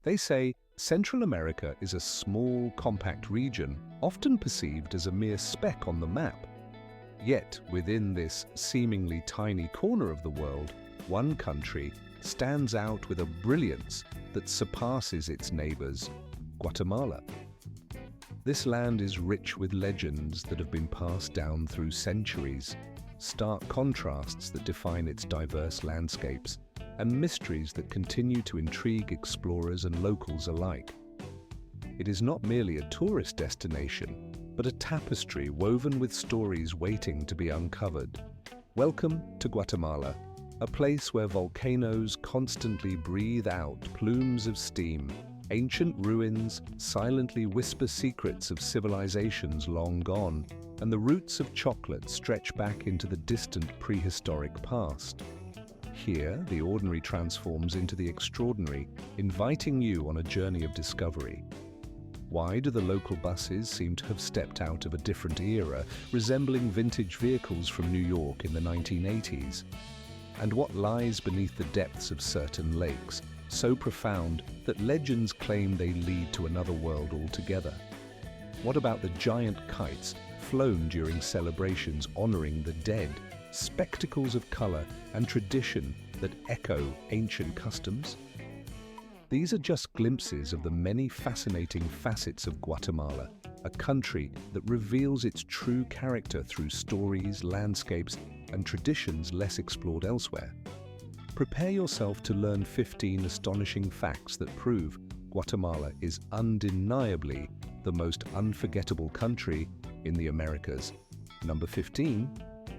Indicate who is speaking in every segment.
Speaker 1: They say Central America is a small, compact region, often perceived as a mere speck on the map. Yet, within this seemingly tiny corner of the world, one country stands out with a brilliance that surpasses its neighbors, Guatemala. This land is rich with legends that have been passed down through centuries, stark contrasts that define its diverse landscapes, and mysteries that continue to intrigue explorers and locals alike. It is not merely a tourist destination, but a tapestry woven with stories waiting to be uncovered. Welcome to Guatemala, a place where volcanoes constantly breathe out plumes of steam. Ancient ruins silently whisper secrets of civilizations long gone, and the roots of chocolate stretch back into the distant prehistoric past. Here, the ordinary transforms into the extraordinary, inviting you on a journey of discovery. Why do the local buses seem to have stepped out of a different era, resembling vintage vehicles from New York in the 1980s? And what lies beneath the depths of certain lakes, so profound that legends claim they lead to another world altogether? What about the giant kites flown during celebrations honoring the dead, spectacles of color and tradition that echo ancient customs? These are just glimpses of the many fascinating facets of Guatemala, a country that reveals its true character through stories, landscapes, and traditions less explored elsewhere. Prepare yourself to learn 15 astonishing facts that prove Guatemala is undeniably the most unforgettable country in the Americas. Number 15.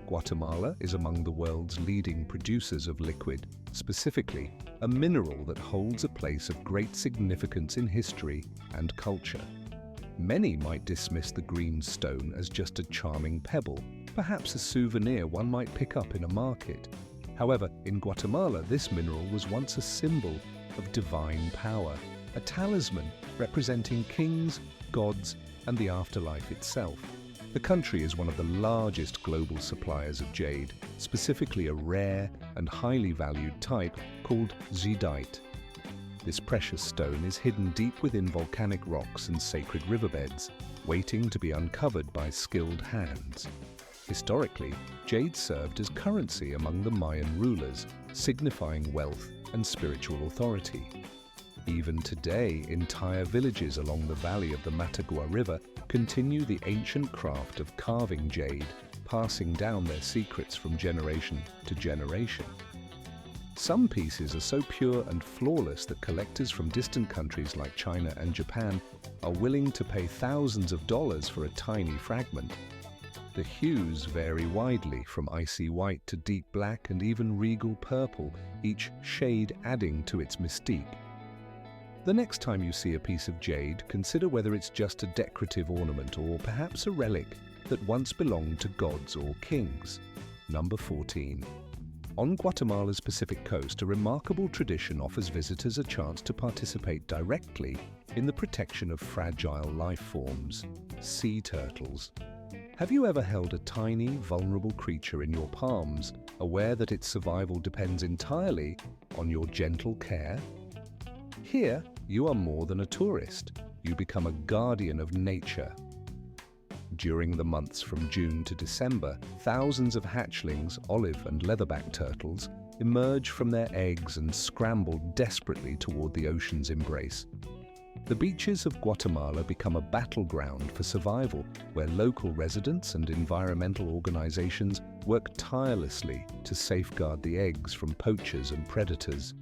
Speaker 1: Guatemala is among the world's leading producers of liquid, specifically a mineral that holds a place of great significance in history and culture. Many might dismiss the green stone as just a charming pebble, perhaps a souvenir one might pick up in a market. However, in Guatemala, this mineral was once a symbol of divine power, a talisman representing kings, gods, and the afterlife itself. The country is one of the largest global suppliers of jade, specifically a rare and highly valued type called jadeite. This precious stone is hidden deep within volcanic rocks and sacred riverbeds, waiting to be uncovered by skilled hands. Historically, jade served as currency among the Mayan rulers, signifying wealth and spiritual authority. Even today, entire villages along the valley of the Matagua River continue the ancient craft of carving jade, passing down their secrets from generation to generation. Some pieces are so pure and flawless that collectors from distant countries like China and Japan are willing to pay thousands of dollars for a tiny fragment. The hues vary widely, from icy white to deep black and even regal purple, each shade adding to its mystique. The next time you see a piece of jade, consider whether it's just a decorative ornament or perhaps a relic that once belonged to gods or kings. Number 14. On Guatemala's Pacific coast, a remarkable tradition offers visitors a chance to participate directly in the protection of fragile life forms, sea turtles. Have you ever held a tiny, vulnerable creature in your palms, aware that its survival depends entirely on your gentle care? Here, you are more than a tourist. You become a guardian of nature. During the months from June to December, thousands of hatchlings, olive and leatherback turtles, emerge from their eggs and scramble desperately toward the ocean's embrace. The beaches of Guatemala become a battleground for survival, where local residents and environmental organizations work tirelessly to safeguard the eggs from poachers and predators.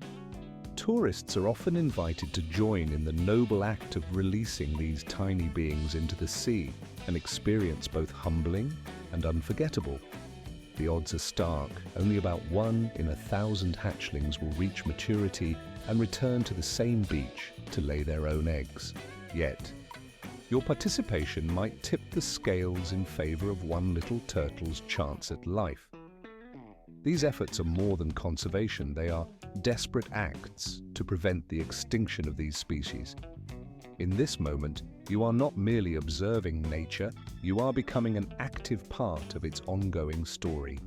Speaker 1: Tourists are often invited to join in the noble act of releasing these tiny beings into the sea, an experience both humbling and unforgettable. The odds are stark. Only about 1 in 1,000 hatchlings will reach maturity and return to the same beach to lay their own eggs. Yet, your participation might tip the scales in favor of one little turtle's chance at life. These efforts are more than conservation, they are desperate acts to prevent the extinction of these species. In this moment, you are not merely observing nature, you are becoming an active part of its ongoing story.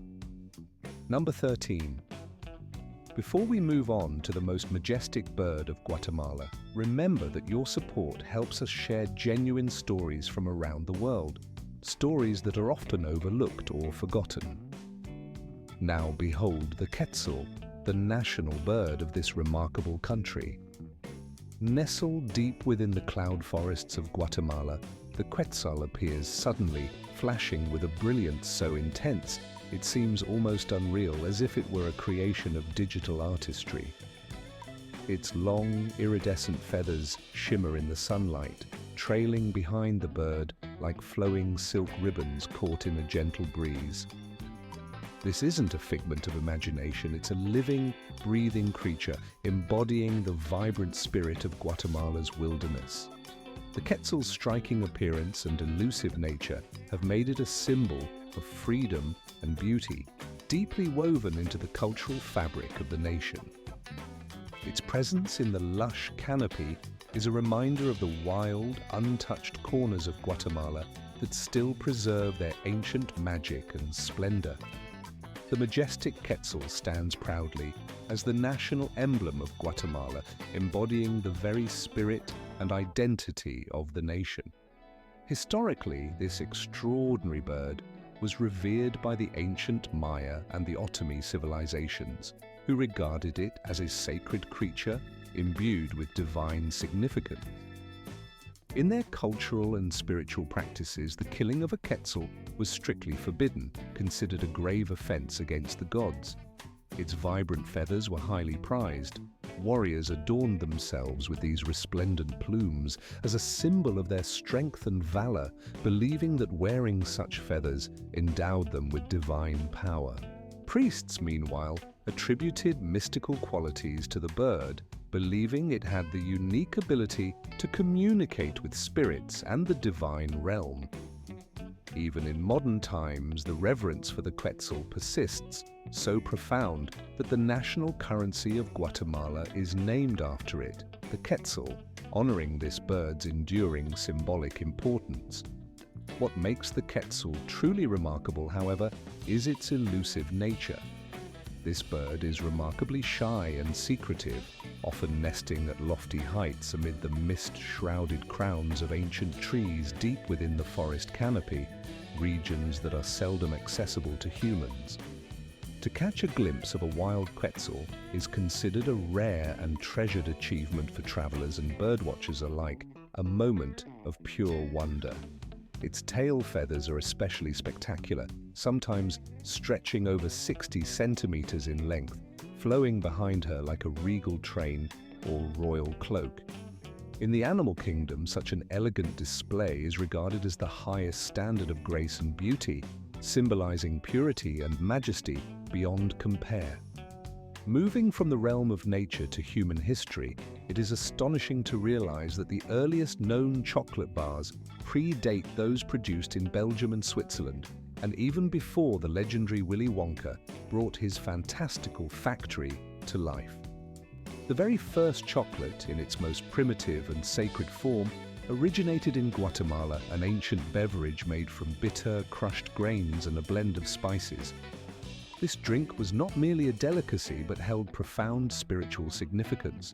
Speaker 1: Number 13. Before we move on to the most majestic bird of Guatemala, remember that your support helps us share genuine stories from around the world, stories that are often overlooked or forgotten. Now behold the quetzal, the national bird of this remarkable country. Nestled deep within the cloud forests of Guatemala, the quetzal appears suddenly, flashing with a brilliance so intense it seems almost unreal, as if it were a creation of digital artistry. Its long, iridescent feathers shimmer in the sunlight, trailing behind the bird like flowing silk ribbons caught in a gentle breeze. This isn't a figment of imagination, it's a living, breathing creature embodying the vibrant spirit of Guatemala's wilderness. The quetzal's striking appearance and elusive nature have made it a symbol of freedom and beauty, deeply woven into the cultural fabric of the nation. Its presence in the lush canopy is a reminder of the wild, untouched corners of Guatemala that still preserve their ancient magic and splendor. The majestic quetzal stands proudly as the national emblem of Guatemala, embodying the very spirit and identity of the nation. Historically, this extraordinary bird was revered by the ancient Maya and the Otomi civilizations, who regarded it as a sacred creature imbued with divine significance. In their cultural and spiritual practices, the killing of a quetzal was strictly forbidden, considered a grave offense against the gods. Its vibrant feathers were highly prized. Warriors adorned themselves with these resplendent plumes as a symbol of their strength and valor, believing that wearing such feathers endowed them with divine power. Priests, meanwhile, attributed mystical qualities to the bird, believing it had the unique ability to communicate with spirits and the divine realm. Even in modern times, the reverence for the quetzal persists, so profound that the national currency of Guatemala is named after it, the quetzal, honoring this bird's enduring symbolic importance. What makes the quetzal truly remarkable, however, is its elusive nature. This bird is remarkably shy and secretive, often nesting at lofty heights amid the mist-shrouded crowns of ancient trees deep within the forest canopy, regions that are seldom accessible to humans. To catch a glimpse of a wild quetzal is considered a rare and treasured achievement for travelers and birdwatchers alike, a moment of pure wonder. Its tail feathers are especially spectacular, sometimes stretching over 60 centimeters in length, flowing behind her like a regal train or royal cloak. In the animal kingdom, such an elegant display is regarded as the highest standard of grace and beauty, symbolizing purity and majesty beyond compare. Moving from the realm of nature to human history, it is astonishing to realize that the earliest known chocolate bars predate those produced in Belgium and Switzerland, and even before the legendary Willy Wonka brought his fantastical factory to life. The very first chocolate, in its most primitive and sacred form, originated in Guatemala, an ancient beverage made from bitter, crushed grains and a blend of spices. This drink was not merely a delicacy but held profound spiritual significance.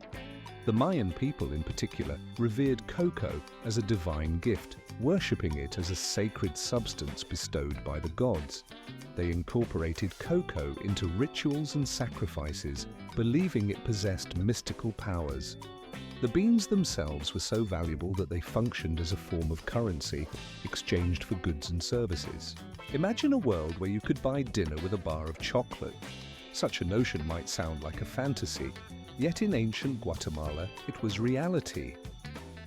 Speaker 1: The Mayan people in particular revered cocoa as a divine gift, worshipping it as a sacred substance bestowed by the gods. They incorporated cocoa into rituals and sacrifices, believing it possessed mystical powers. The beans themselves were so valuable that they functioned as a form of currency, exchanged for goods and services. Imagine a world where you could buy dinner with a bar of chocolate. Such a notion might sound like a fantasy, yet in ancient Guatemala it was reality.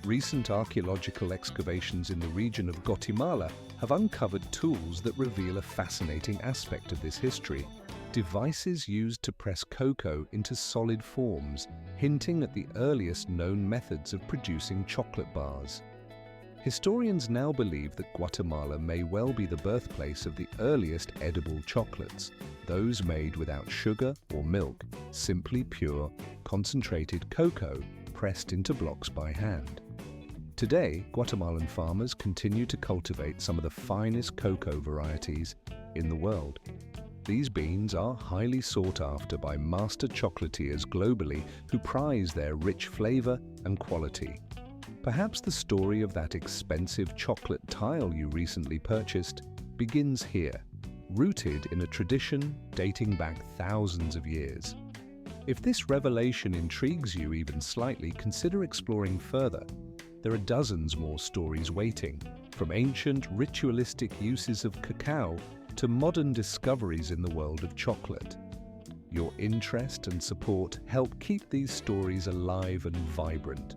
Speaker 1: Recent archaeological excavations in the region of Guatemala have uncovered tools that reveal a fascinating aspect of this history. Devices used to press cocoa into solid forms, hinting at the earliest known methods of producing chocolate bars. Historians now believe that Guatemala may well be the birthplace of the earliest edible chocolates, those made without sugar or milk, simply pure, concentrated cocoa pressed into blocks by hand. Today, Guatemalan farmers continue to cultivate some of the finest cocoa varieties in the world. These beans are highly sought after by master chocolatiers globally who prize their rich flavor and quality. Perhaps the story of that expensive chocolate tile you recently purchased begins here, rooted in a tradition dating back thousands of years. If this revelation intrigues you even slightly, consider exploring further. There are dozens more stories waiting, from ancient ritualistic uses of cacao to modern discoveries in the world of chocolate. Your interest and support help keep these stories alive and vibrant.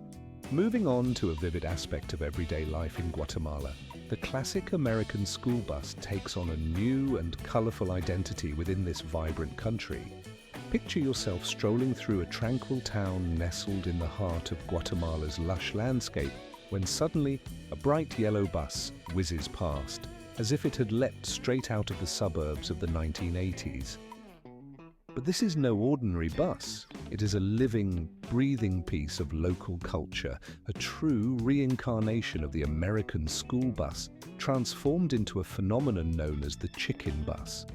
Speaker 1: Moving on to a vivid aspect of everyday life in Guatemala, the classic American school bus takes on a new and colorful identity within this vibrant country. Picture yourself strolling through a tranquil town nestled in the heart of Guatemala's lush landscape when suddenly a bright yellow bus whizzes past, as if it had leapt straight out of the suburbs of the 1980s. But this is no ordinary bus. It is a living, breathing piece of local culture, a true reincarnation of the American school bus, transformed into a phenomenon known as the chicken bus.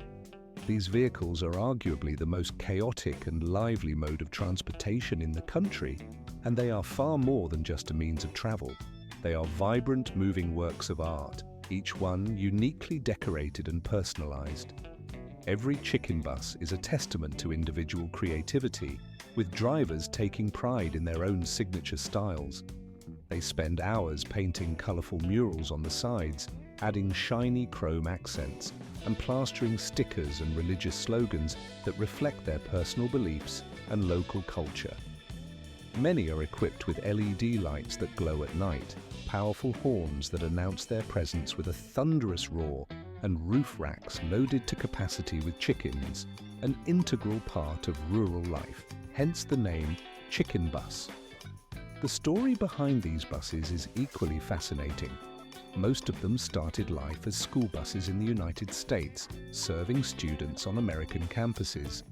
Speaker 1: These vehicles are arguably the most chaotic and lively mode of transportation in the country, and they are far more than just a means of travel. They are vibrant, moving works of art, each one uniquely decorated and personalized. Every chicken bus is a testament to individual creativity, with drivers taking pride in their own signature styles. They spend hours painting colorful murals on the sides, adding shiny chrome accents, and plastering stickers and religious slogans that reflect their personal beliefs and local culture. Many are equipped with LED lights that glow at night, powerful horns that announce their presence with a thunderous roar, and roof racks loaded to capacity with chickens, an integral part of rural life, hence the name Chicken Bus. The story behind these buses is equally fascinating. Most of them started life as school buses in the United States, serving students on American campuses.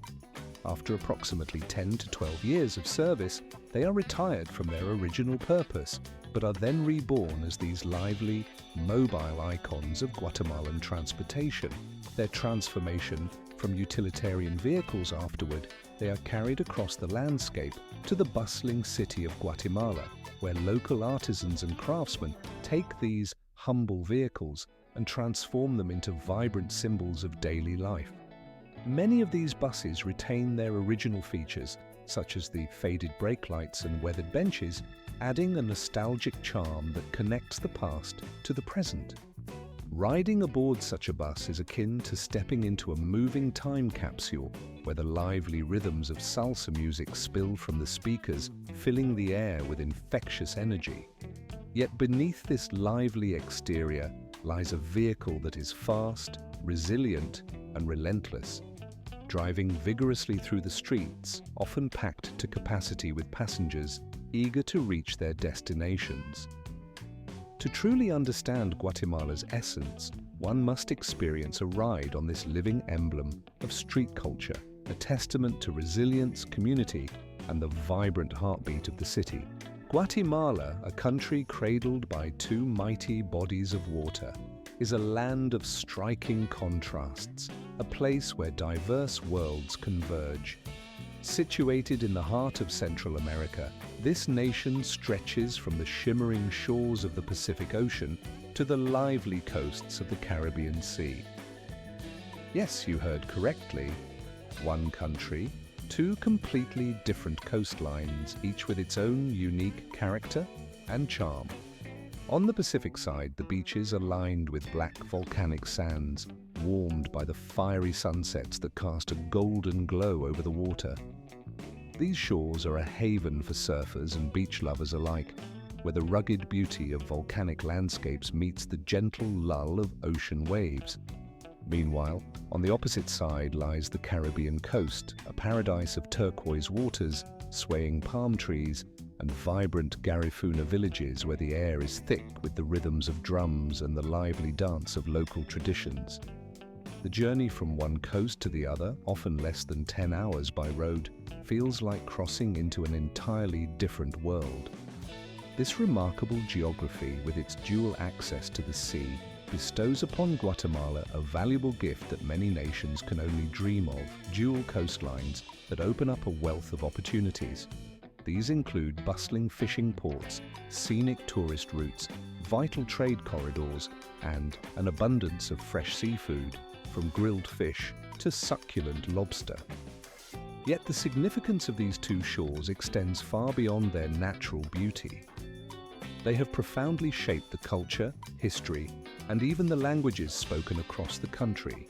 Speaker 1: After approximately 10 to 12 years of service, they are retired from their original purpose, but are then reborn as these lively, mobile icons of Guatemalan transportation. Their transformation from utilitarian vehicles afterward, they are carried across the landscape to the bustling city of Guatemala, where local artisans and craftsmen take these humble vehicles and transform them into vibrant symbols of daily life. Many of these buses retain their original features, such as the faded brake lights and weathered benches, adding a nostalgic charm that connects the past to the present. Riding aboard such a bus is akin to stepping into a moving time capsule, where the lively rhythms of salsa music spill from the speakers, filling the air with infectious energy. Yet beneath this lively exterior lies a vehicle that is fast, resilient, and relentless, driving vigorously through the streets, often packed to capacity with passengers eager to reach their destinations. To truly understand Guatemala's essence, one must experience a ride on this living emblem of street culture, a testament to resilience, community, and the vibrant heartbeat of the city. Guatemala, a country cradled by two mighty bodies of water, is a land of striking contrasts, a place where diverse worlds converge. Situated in the heart of Central America, this nation stretches from the shimmering shores of the Pacific Ocean to the lively coasts of the Caribbean Sea. Yes, you heard correctly. One country, two completely different coastlines, each with its own unique character and charm. On the Pacific side, the beaches are lined with black volcanic sands, warmed by the fiery sunsets that cast a golden glow over the water. These shores are a haven for surfers and beach lovers alike, where the rugged beauty of volcanic landscapes meets the gentle lull of ocean waves. Meanwhile, on the opposite side lies the Caribbean coast, a paradise of turquoise waters, swaying palm trees, and vibrant Garifuna villages where the air is thick with the rhythms of drums and the lively dance of local traditions. The journey from one coast to the other, often less than 10 hours by road, feels like crossing into an entirely different world. This remarkable geography, with its dual access to the sea, bestows upon Guatemala a valuable gift that many nations can only dream of: dual coastlines that open up a wealth of opportunities. These include bustling fishing ports, scenic tourist routes, vital trade corridors, and an abundance of fresh seafood, from grilled fish to succulent lobster. Yet the significance of these two shores extends far beyond their natural beauty. They have profoundly shaped the culture, history, and even the languages spoken across the country.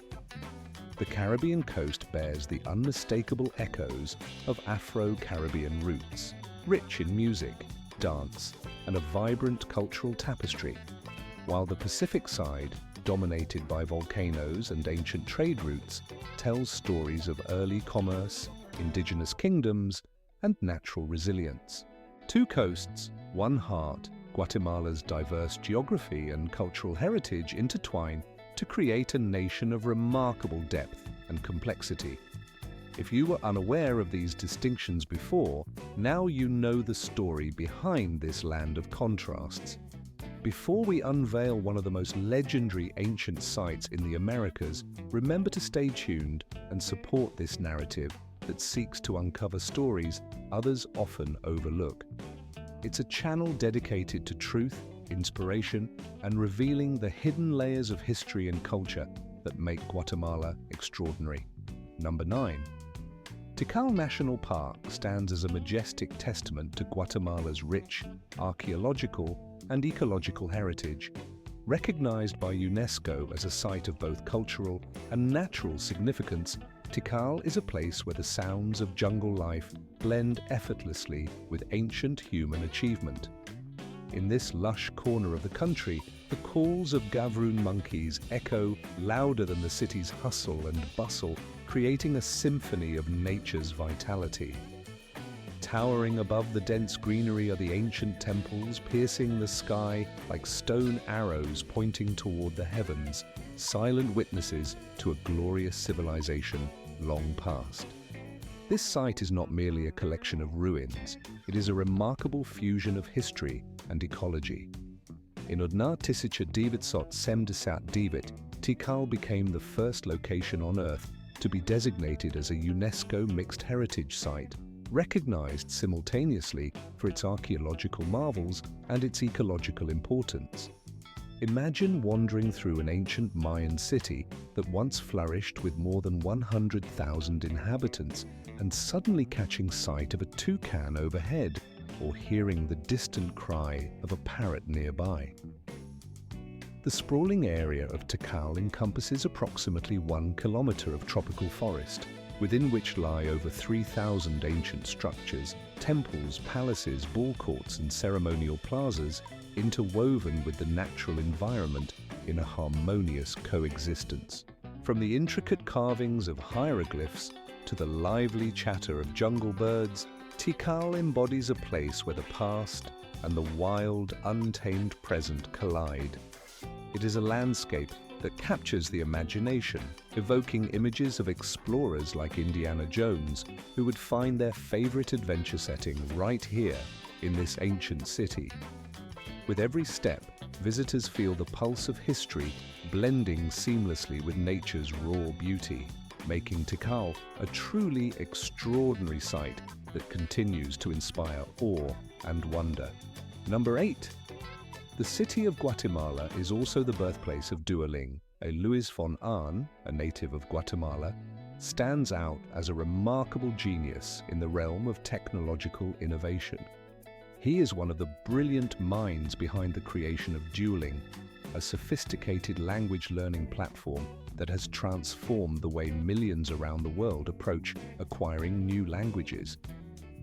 Speaker 1: The Caribbean coast bears the unmistakable echoes of Afro-Caribbean roots, rich in music, dance, and a vibrant cultural tapestry, while the Pacific side, dominated by volcanoes and ancient trade routes, tells stories of early commerce, indigenous kingdoms, and natural resilience. Two coasts, one heart, Guatemala's diverse geography and cultural heritage intertwine to create a nation of remarkable depth and complexity. If you were unaware of these distinctions before, now you know the story behind this land of contrasts. Before we unveil one of the most legendary ancient sites in the Americas, remember to stay tuned and support this narrative that seeks to uncover stories others often overlook. It's a channel dedicated to truth, inspiration, and revealing the hidden layers of history and culture that make Guatemala extraordinary. Number 9. Tikal National Park stands as a majestic testament to Guatemala's rich archaeological and ecological heritage. Recognized by UNESCO as a site of both cultural and natural significance, Tikal is a place where the sounds of jungle life blend effortlessly with ancient human achievement. In this lush corner of the country, the calls of Gavroon monkeys echo louder than the city's hustle and bustle, creating a symphony of nature's vitality. Towering above the dense greenery are the ancient temples, piercing the sky like stone arrows pointing toward the heavens, silent witnesses to a glorious civilization long past. This site is not merely a collection of ruins, it is a remarkable fusion of history and ecology. In Udna Tisicha Divitsot Semdesat Divit, Tikal became the first location on Earth to be designated as a UNESCO Mixed Heritage Site, recognized simultaneously for its archaeological marvels and its ecological importance. Imagine wandering through an ancient Mayan city that once flourished with more than 100,000 inhabitants and suddenly catching sight of a toucan overhead or hearing the distant cry of a parrot nearby. The sprawling area of Tikal encompasses approximately 1 kilometer of tropical forest, within which lie over 3,000 ancient structures, temples, palaces, ball courts, and ceremonial plazas, interwoven with the natural environment in a harmonious coexistence. From the intricate carvings of hieroglyphs to the lively chatter of jungle birds, Tikal embodies a place where the past and the wild, untamed present collide. It is a landscape that captures the imagination, evoking images of explorers like Indiana Jones, who would find their favorite adventure setting right here in this ancient city. With every step, visitors feel the pulse of history blending seamlessly with nature's raw beauty, making Tikal a truly extraordinary sight that continues to inspire awe and wonder. Number 8. The city of Guatemala is also the birthplace of Duoling. A Luis von Ahn, a native of Guatemala, stands out as a remarkable genius in the realm of technological innovation. He is one of the brilliant minds behind the creation of Duoling, a sophisticated language learning platform that has transformed the way millions around the world approach acquiring new languages.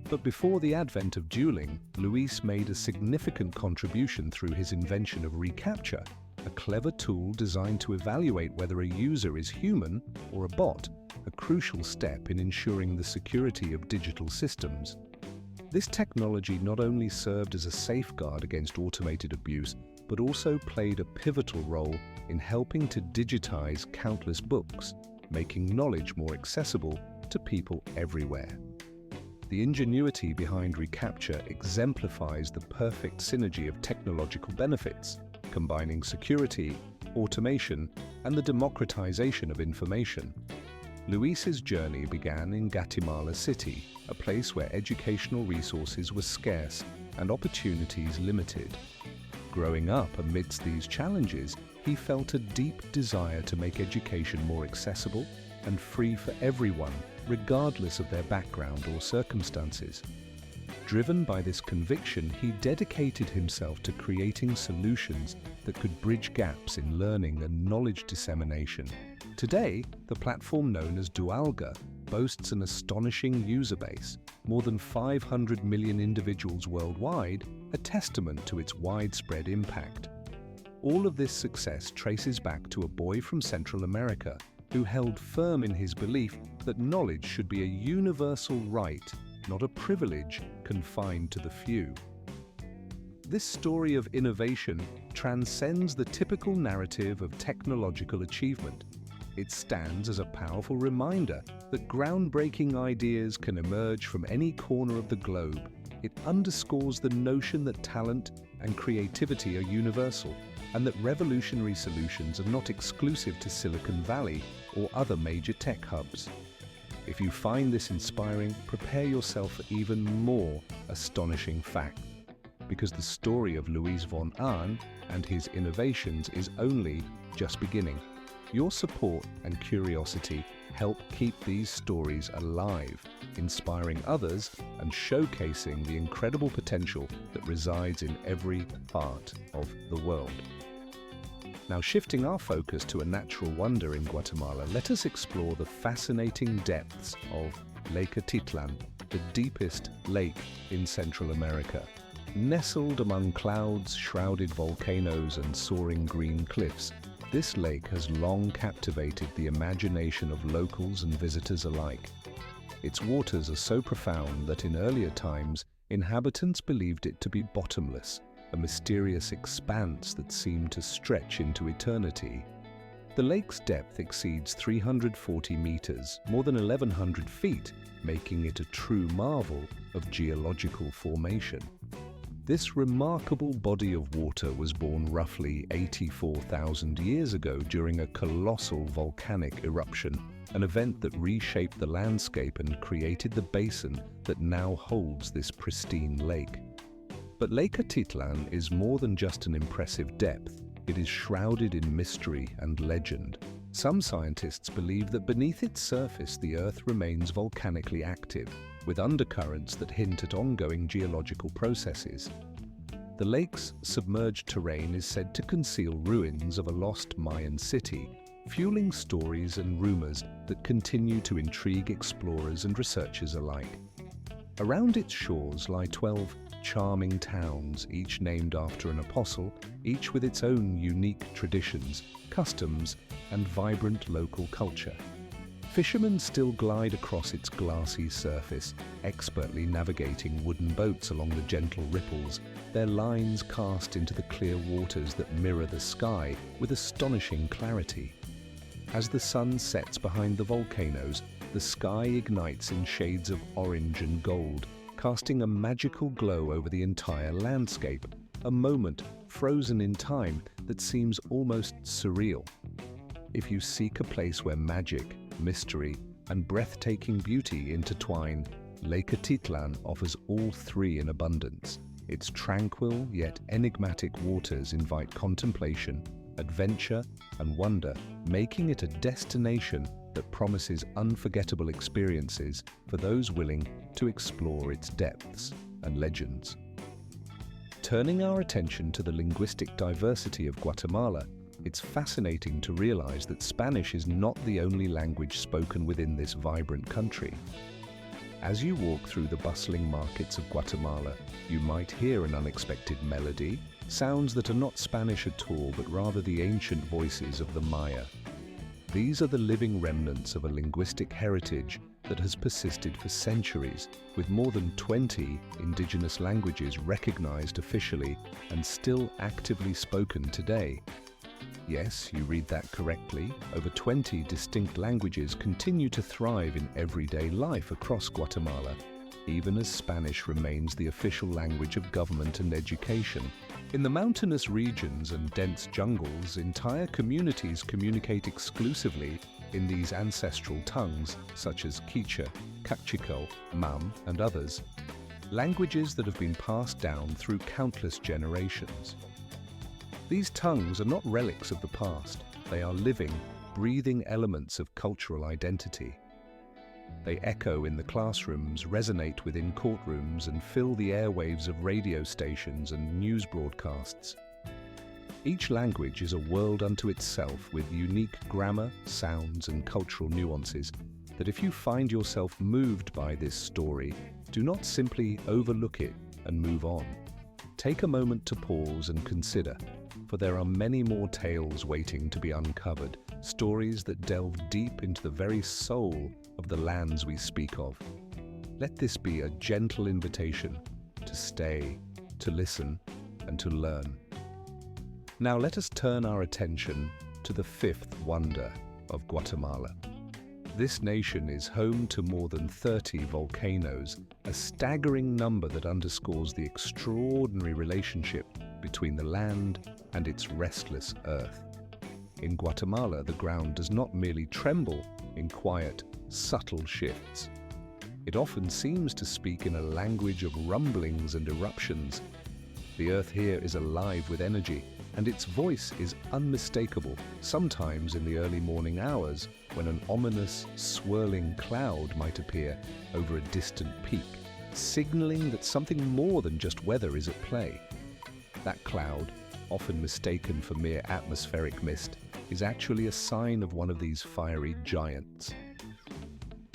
Speaker 1: But before the advent of Duoling, Luis made a significant contribution through his invention of reCAPTCHA, a clever tool designed to evaluate whether a user is human or a bot, a crucial step in ensuring the security of digital systems. This technology not only served as a safeguard against automated abuse, but also played a pivotal role in helping to digitize countless books, making knowledge more accessible to people everywhere. The ingenuity behind reCAPTCHA exemplifies the perfect synergy of technological benefits, combining security, automation, and the democratization of information. Luis's journey began in Guatemala City, a place where educational resources were scarce and opportunities limited. Growing up amidst these challenges, he felt a deep desire to make education more accessible and free for everyone, regardless of their background or circumstances. Driven by this conviction, he dedicated himself to creating solutions that could bridge gaps in learning and knowledge dissemination. Today, the platform known as Dualga boasts an astonishing user base, more than 500 million individuals worldwide, a testament to its widespread impact. All of this success traces back to a boy from Central America who held firm in his belief that knowledge should be a universal right, not a privilege confined to the few. This story of innovation transcends the typical narrative of technological achievement. It stands as a powerful reminder that groundbreaking ideas can emerge from any corner of the globe. It underscores the notion that talent and creativity are universal, and that revolutionary solutions are not exclusive to Silicon Valley or other major tech hubs. If you find this inspiring, prepare yourself for even more astonishing facts, because the story of Luis von Ahn and his innovations is only just beginning. Your support and curiosity help keep these stories alive, inspiring others and showcasing the incredible potential that resides in every part of the world. Now, shifting our focus to a natural wonder in Guatemala, let us explore the fascinating depths of Lake Atitlan, the deepest lake in Central America. Nestled among clouds-shrouded volcanoes and soaring green cliffs, this lake has long captivated the imagination of locals and visitors alike. Its waters are so profound that in earlier times, inhabitants believed it to be bottomless, a mysterious expanse that seemed to stretch into eternity. The lake's depth exceeds 340 meters, more than 1,100 feet, making it a true marvel of geological formation. This remarkable body of water was born roughly 84,000 years ago during a colossal volcanic eruption, an event that reshaped the landscape and created the basin that now holds this pristine lake. But Lake Atitlan is more than just an impressive depth. It is shrouded in mystery and legend. Some scientists believe that beneath its surface the Earth remains volcanically active, with undercurrents that hint at ongoing geological processes. The lake's submerged terrain is said to conceal ruins of a lost Mayan city, fueling stories and rumors that continue to intrigue explorers and researchers alike. Around its shores lie 12 charming towns, each named after an apostle, each with its own unique traditions, customs, and vibrant local culture. Fishermen still glide across its glassy surface, expertly navigating wooden boats along the gentle ripples, their lines cast into the clear waters that mirror the sky with astonishing clarity. As the sun sets behind the volcanoes, the sky ignites in shades of orange and gold, casting a magical glow over the entire landscape, a moment frozen in time that seems almost surreal. If you seek a place where magic, mystery, and breathtaking beauty intertwine, Lake Atitlan offers all three in abundance. Its tranquil yet enigmatic waters invite contemplation, adventure, and wonder, making it a destination that promises unforgettable experiences for those willing to explore its depths and legends. Turning our attention to the linguistic diversity of Guatemala, it's fascinating to realize that Spanish is not the only language spoken within this vibrant country. As you walk through the bustling markets of Guatemala, you might hear an unexpected melody, sounds that are not Spanish at all, but rather the ancient voices of the Maya. These are the living remnants of a linguistic heritage that has persisted for centuries, with more than 20 indigenous languages recognized officially and still actively spoken today. Yes, you read that correctly. Over 20 distinct languages continue to thrive in everyday life across Guatemala, even as Spanish remains the official language of government and education. In the mountainous regions and dense jungles, entire communities communicate exclusively in these ancestral tongues, such as Quichua, Kaqchikel, Mam, and others, languages that have been passed down through countless generations. These tongues are not relics of the past, they are living, breathing elements of cultural identity. They echo in the classrooms, resonate within courtrooms, and fill the airwaves of radio stations and news broadcasts. Each language is a world unto itself with unique grammar, sounds, and cultural nuances that if you find yourself moved by this story, do not simply overlook it and move on. Take a moment to pause and consider, for there are many more tales waiting to be uncovered, stories that delve deep into the very soul of the lands we speak of. Let this be a gentle invitation to stay, to listen, and to learn. Now let us turn our attention to the fifth wonder of Guatemala. This nation is home to more than 30 volcanoes, a staggering number that underscores the extraordinary relationship between the land and its restless earth. In Guatemala, the ground does not merely tremble in quiet, subtle shifts. It often seems to speak in a language of rumblings and eruptions. The earth here is alive with energy, and its voice is unmistakable, sometimes in the early morning hours when an ominous, swirling cloud might appear over a distant peak, signaling that something more than just weather is at play. That cloud, often mistaken for mere atmospheric mist, is actually a sign of one of these fiery giants.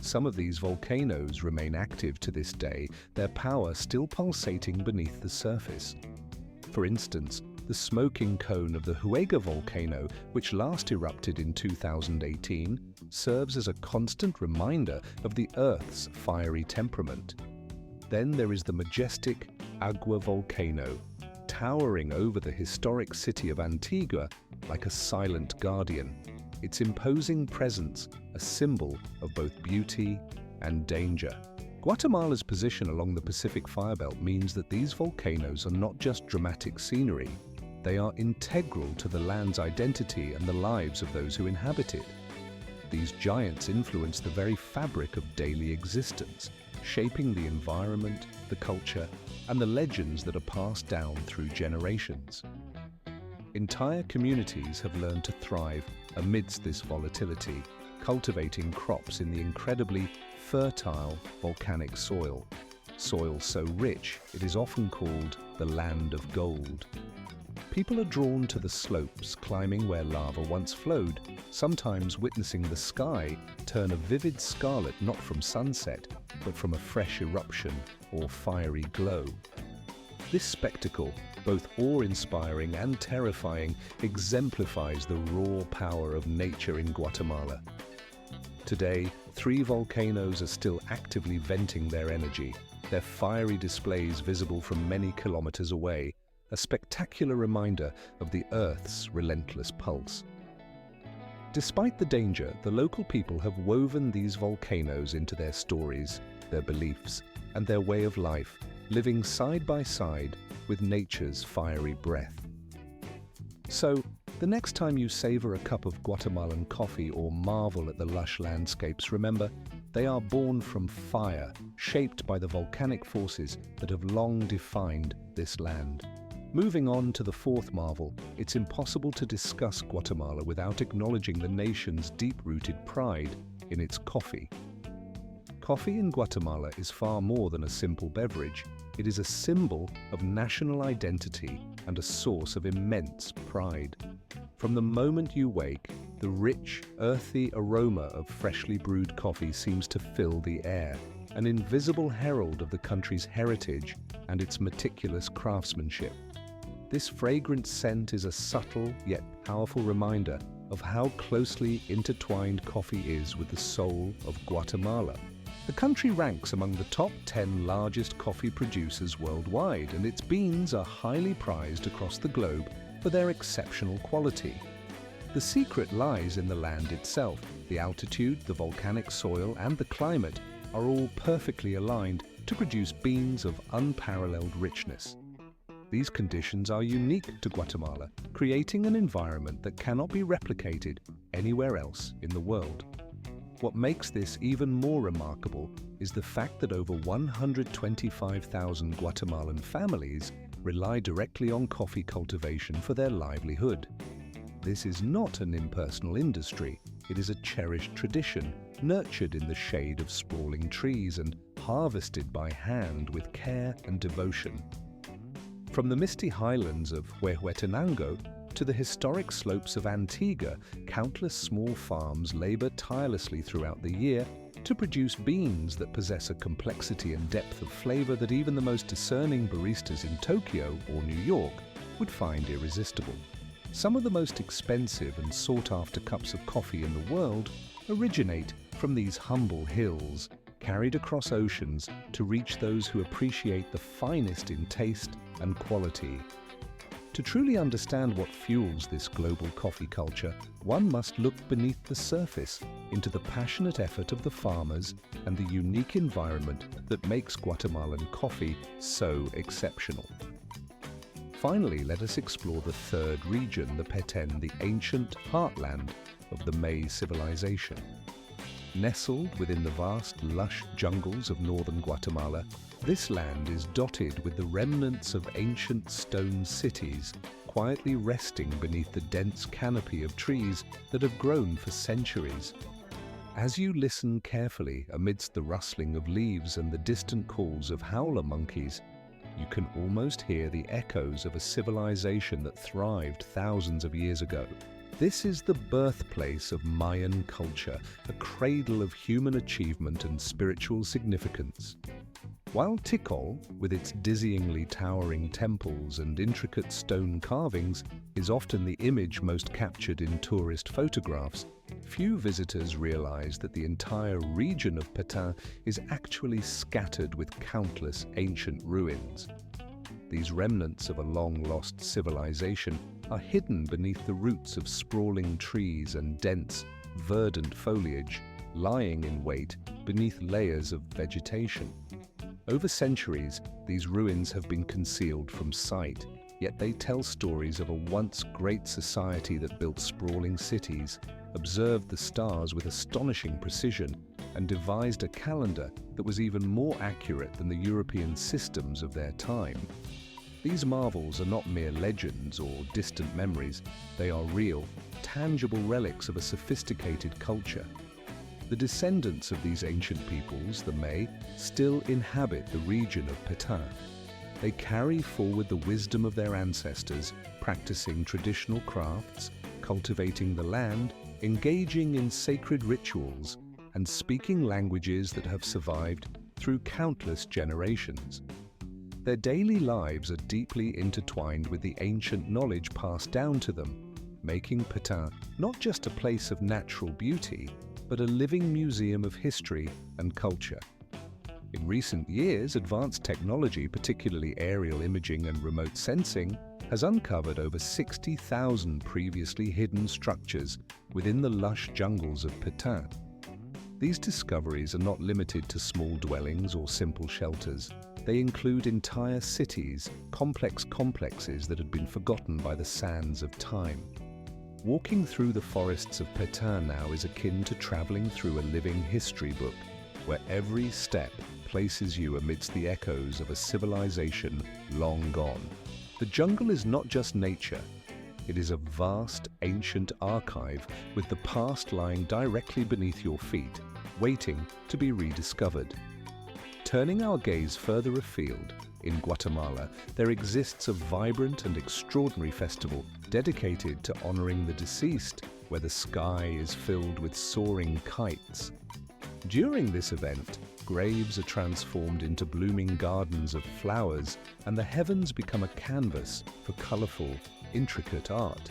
Speaker 1: Some of these volcanoes remain active to this day, their power still pulsating beneath the surface. For instance, the smoking cone of the Huega volcano, which last erupted in 2018, serves as a constant reminder of the Earth's fiery temperament. Then there is the majestic Agua volcano, towering over the historic city of Antigua like a silent guardian, its imposing presence a symbol of both beauty and danger. Guatemala's position along the Pacific Firebelt means that these volcanoes are not just dramatic scenery, they are integral to the land's identity and the lives of those who inhabit it. These giants influence the very fabric of daily existence, shaping the environment, the culture, and the legends that are passed down through generations. Entire communities have learned to thrive amidst this volatility, cultivating crops in the incredibly fertile volcanic soil. Soil so rich, it is often called the land of gold. People are drawn to the slopes, climbing where lava once flowed, sometimes witnessing the sky turn a vivid scarlet not from sunset, but from a fresh eruption or fiery glow. This spectacle, both awe-inspiring and terrifying, exemplifies the raw power of nature in Guatemala. Today, 3 volcanoes are still actively venting their energy, their fiery displays visible from many kilometers away, a spectacular reminder of the Earth's relentless pulse. Despite the danger, the local people have woven these volcanoes into their stories, their beliefs, and their way of life, living side by side with nature's fiery breath. So, the next time you savor a cup of Guatemalan coffee or marvel at the lush landscapes, remember, they are born from fire, shaped by the volcanic forces that have long defined this land. Moving on to the fourth marvel, it's impossible to discuss Guatemala without acknowledging the nation's deep-rooted pride in its coffee. Coffee in Guatemala is far more than a simple beverage. It is a symbol of national identity and a source of immense pride. From the moment you wake, the rich, earthy aroma of freshly brewed coffee seems to fill the air, an invisible herald of the country's heritage and its meticulous craftsmanship. This fragrant scent is a subtle yet powerful reminder of how closely intertwined coffee is with the soul of Guatemala. The country ranks among the top 10 largest coffee producers worldwide, and its beans are highly prized across the globe for their exceptional quality. The secret lies in the land itself. The altitude, the volcanic soil, and the climate are all perfectly aligned to produce beans of unparalleled richness. These conditions are unique to Guatemala, creating an environment that cannot be replicated anywhere else in the world. What makes this even more remarkable is the fact that over 125,000 Guatemalan families rely directly on coffee cultivation for their livelihood. This is not an impersonal industry, it is a cherished tradition, nurtured in the shade of sprawling trees and harvested by hand with care and devotion. From the misty highlands of Huehuetenango to the historic slopes of Antigua, countless small farms labor tirelessly throughout the year to produce beans that possess a complexity and depth of flavor that even the most discerning baristas in Tokyo or New York would find irresistible. Some of the most expensive and sought-after cups of coffee in the world originate from these humble hills, carried across oceans to reach those who appreciate the finest in taste and quality. To truly understand what fuels this global coffee culture, one must look beneath the surface into the passionate effort of the farmers and the unique environment that makes Guatemalan coffee so exceptional. Finally, let us explore the third region, the Petén, the ancient heartland of the May civilization. Nestled within the vast, lush jungles of northern Guatemala, this land is dotted with the remnants of ancient stone cities, quietly resting beneath the dense canopy of trees that have grown for centuries. As you listen carefully amidst the rustling of leaves and the distant calls of howler monkeys, you can almost hear the echoes of a civilization that thrived thousands of years ago. This is the birthplace of Mayan culture, a cradle of human achievement and spiritual significance. While Tikal, with its dizzyingly towering temples and intricate stone carvings, is often the image most captured in tourist photographs, few visitors realize that the entire region of Petén is actually scattered with countless ancient ruins. These remnants of a long-lost civilization are hidden beneath the roots of sprawling trees and dense, verdant foliage, lying in wait beneath layers of vegetation. Over centuries, these ruins have been concealed from sight, yet they tell stories of a once great society that built sprawling cities, observed the stars with astonishing precision, and devised a calendar that was even more accurate than the European systems of their time. These marvels are not mere legends or distant memories, they are real, tangible relics of a sophisticated culture. The descendants of these ancient peoples, the May, still inhabit the region of Petén. They carry forward the wisdom of their ancestors, practicing traditional crafts, cultivating the land, engaging in sacred rituals, and speaking languages that have survived through countless generations. Their daily lives are deeply intertwined with the ancient knowledge passed down to them, making Petén not just a place of natural beauty, but a living museum of history and culture. In recent years, advanced technology, particularly aerial imaging and remote sensing, has uncovered over 60,000 previously hidden structures within the lush jungles of Petén. These discoveries are not limited to small dwellings or simple shelters. They include entire cities, complex complexes that had been forgotten by the sands of time. Walking through the forests of Petén now is akin to traveling through a living history book, where every step places you amidst the echoes of a civilization long gone. The jungle is not just nature, it is a vast, ancient archive with the past lying directly beneath your feet, waiting to be rediscovered. Turning our gaze further afield, in Guatemala, there exists a vibrant and extraordinary festival dedicated to honoring the deceased, where the sky is filled with soaring kites. During this event, graves are transformed into blooming gardens of flowers, and the heavens become a canvas for colorful, intricate art.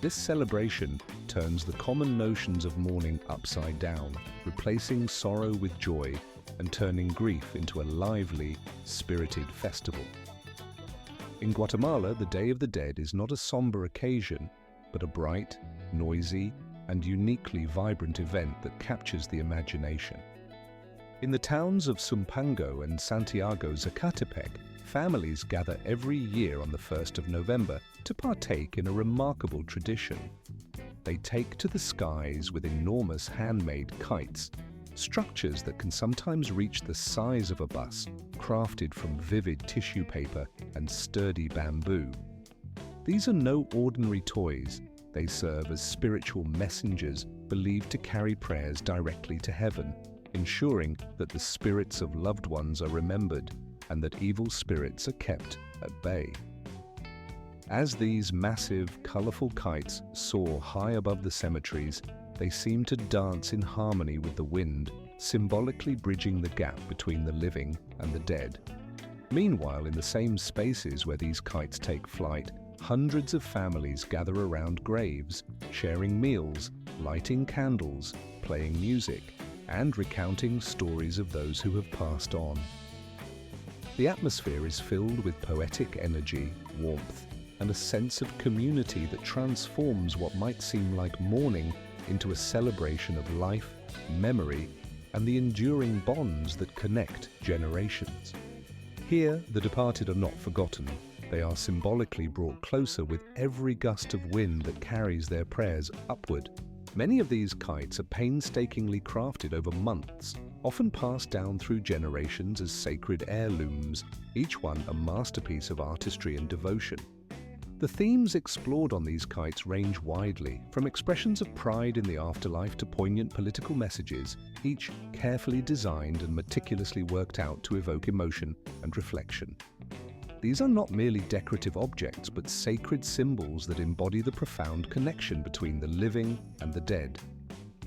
Speaker 1: This celebration turns the common notions of mourning upside down, replacing sorrow with joy and turning grief into a lively, spirited festival. In Guatemala, the Day of the Dead is not a somber occasion, but a bright, noisy, and uniquely vibrant event that captures the imagination. In the towns of Zumpango and Santiago Zacatepec, families gather every year on the 1st of November to partake in a remarkable tradition. They take to the skies with enormous handmade kites, structures that can sometimes reach the size of a bus, crafted from vivid tissue paper and sturdy bamboo. These are no ordinary toys. They serve as spiritual messengers believed to carry prayers directly to heaven, ensuring that the spirits of loved ones are remembered and that evil spirits are kept at bay. As these massive, colorful kites soar high above the cemeteries, they seem to dance in harmony with the wind, symbolically bridging the gap between the living and the dead. Meanwhile, in the same spaces where these kites take flight, hundreds of families gather around graves, sharing meals, lighting candles, playing music, and recounting stories of those who have passed on. The atmosphere is filled with poetic energy, warmth, and a sense of community that transforms what might seem like mourning into a celebration of life, memory, and the enduring bonds that connect generations. Here, the departed are not forgotten. They are symbolically brought closer with every gust of wind that carries their prayers upward. Many of these kites are painstakingly crafted over months, often passed down through generations as sacred heirlooms, each one a masterpiece of artistry and devotion. The themes explored on these kites range widely, from expressions of pride in the afterlife to poignant political messages, each carefully designed and meticulously worked out to evoke emotion and reflection. These are not merely decorative objects, but sacred symbols that embody the profound connection between the living and the dead.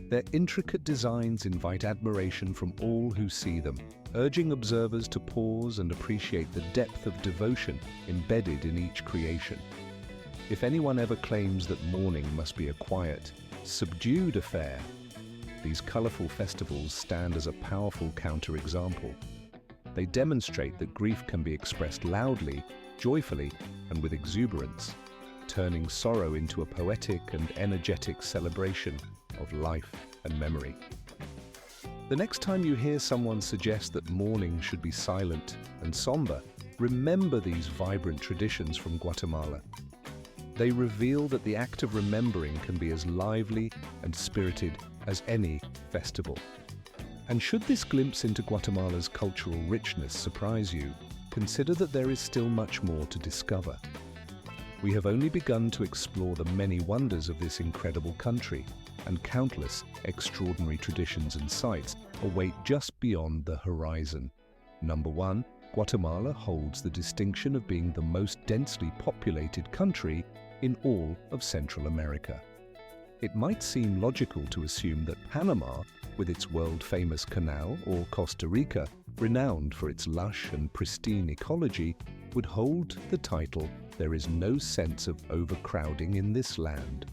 Speaker 1: Their intricate designs invite admiration from all who see them, urging observers to pause and appreciate the depth of devotion embedded in each creation. If anyone ever claims that mourning must be a quiet, subdued affair, these colorful festivals stand as a powerful counterexample. They demonstrate that grief can be expressed loudly, joyfully, and with exuberance, turning sorrow into a poetic and energetic celebration of life and memory. The next time you hear someone suggest that mourning should be silent and somber, remember these vibrant traditions from Guatemala. They reveal that the act of remembering can be as lively and spirited as any festival. And should this glimpse into Guatemala's cultural richness surprise you, consider that there is still much more to discover. We have only begun to explore the many wonders of this incredible country, and countless extraordinary traditions and sites await just beyond the horizon. Number 1, Guatemala holds the distinction of being the most densely populated country in all of Central America. It might seem logical to assume that Panama, with its world-famous canal, or Costa Rica, renowned for its lush and pristine ecology, would hold the title, "There is no sense of overcrowding in this land."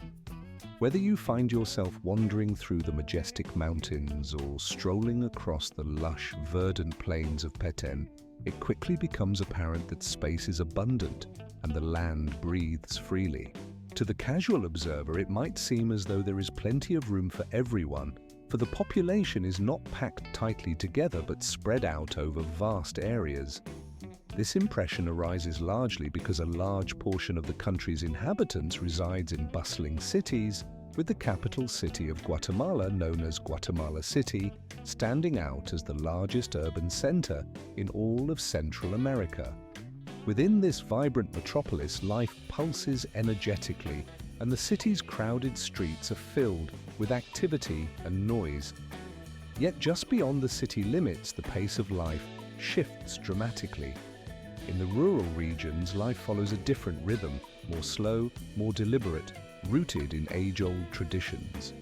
Speaker 1: Whether you find yourself wandering through the majestic mountains or strolling across the lush, verdant plains of Petén, it quickly becomes apparent that space is abundant and the land breathes freely. To the casual observer, it might seem as though there is plenty of room for everyone, for the population is not packed tightly together but spread out over vast areas. This impression arises largely because a large portion of the country's inhabitants resides in bustling cities, with the capital city of Guatemala, known as Guatemala City, standing out as the largest urban center in all of Central America. Within this vibrant metropolis, life pulses energetically, and the city's crowded streets are filled with activity and noise. Yet just beyond the city limits, the pace of life shifts dramatically. In the rural regions, life follows a different rhythm, more slow, more deliberate, rooted in age-old traditions.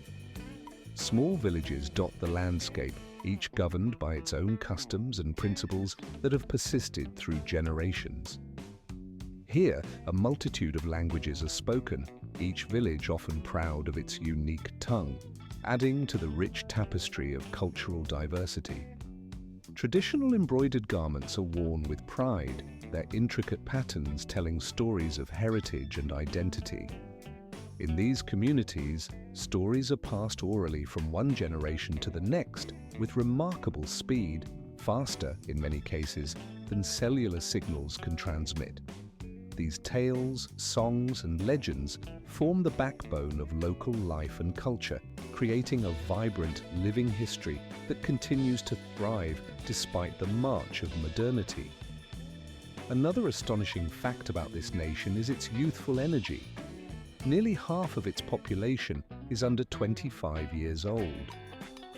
Speaker 1: Small villages dot the landscape, each governed by its own customs and principles that have persisted through generations. Here, a multitude of languages are spoken, each village often proud of its unique tongue, adding to the rich tapestry of cultural diversity. Traditional embroidered garments are worn with pride, their intricate patterns telling stories of heritage and identity. In these communities, stories are passed orally from one generation to the next with remarkable speed, faster in many cases than cellular signals can transmit. These tales, songs, and legends form the backbone of local life and culture, creating a vibrant, living history that continues to thrive despite the march of modernity. Another astonishing fact about this nation is its youthful energy. Nearly half of its population is under 25 years old.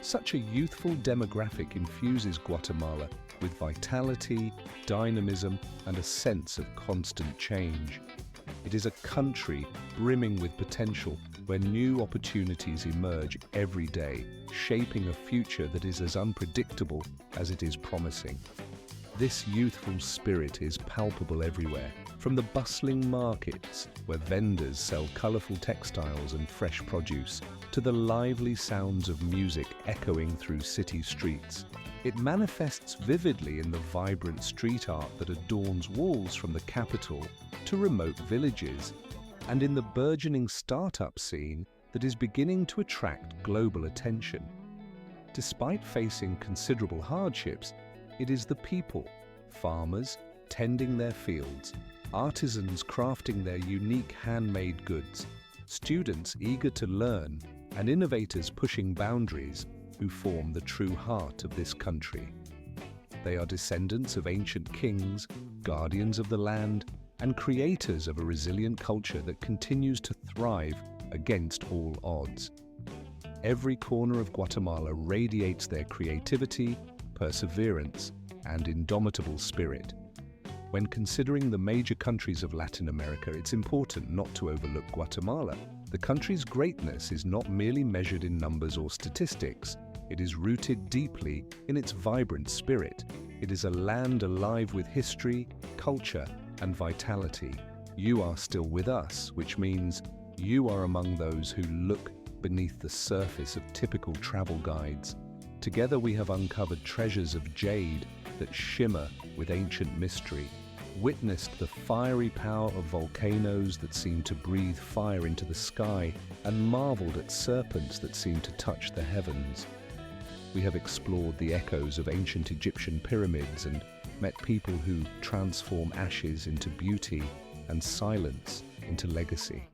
Speaker 1: Such a youthful demographic infuses Guatemala with vitality, dynamism, and a sense of constant change. It is a country brimming with potential where new opportunities emerge every day, shaping a future that is as unpredictable as it is promising. This youthful spirit is palpable everywhere, from the bustling markets where vendors sell colorful textiles and fresh produce, to the lively sounds of music echoing through city streets. It manifests vividly in the vibrant street art that adorns walls from the capital to remote villages, and in the burgeoning startup scene that is beginning to attract global attention. Despite facing considerable hardships, it is the people, farmers tending their fields, artisans crafting their unique handmade goods, students eager to learn, and innovators pushing boundaries who form the true heart of this country. They are descendants of ancient kings, guardians of the land, and creators of a resilient culture that continues to thrive against all odds. Every corner of Guatemala radiates their creativity, perseverance, and indomitable spirit. When considering the major countries of Latin America, it's important not to overlook Guatemala. The country's greatness is not merely measured in numbers or statistics. It is rooted deeply in its vibrant spirit. It is a land alive with history, culture, and vitality. You are still with us, which means you are among those who look beneath the surface of typical travel guides. Together we have uncovered treasures of jade that shimmer with ancient mystery, witnessed the fiery power of volcanoes that seem to breathe fire into the sky, and marveled at serpents that seem to touch the heavens. We have explored the echoes of ancient Egyptian pyramids and met people who transform ashes into beauty and silence into legacy.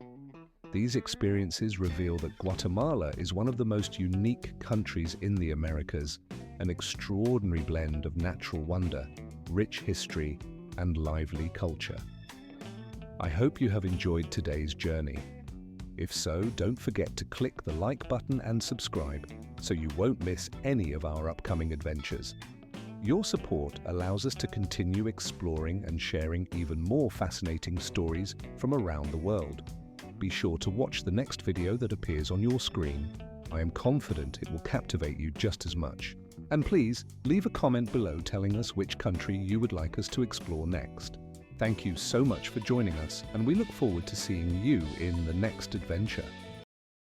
Speaker 1: These experiences reveal that Guatemala is one of the most unique countries in the Americas, an extraordinary blend of natural wonder, rich history, and lively culture. I hope you have enjoyed today's journey. If so, don't forget to click the like button and subscribe so you won't miss any of our upcoming adventures. Your support allows us to continue exploring and sharing even more fascinating stories from around the world. Be sure to watch the next video that appears on your screen. I am confident it will captivate you just as much. And please, leave a comment below telling us which country you would like us to explore next. Thank you so much for joining us, and we look forward to seeing you in the next adventure.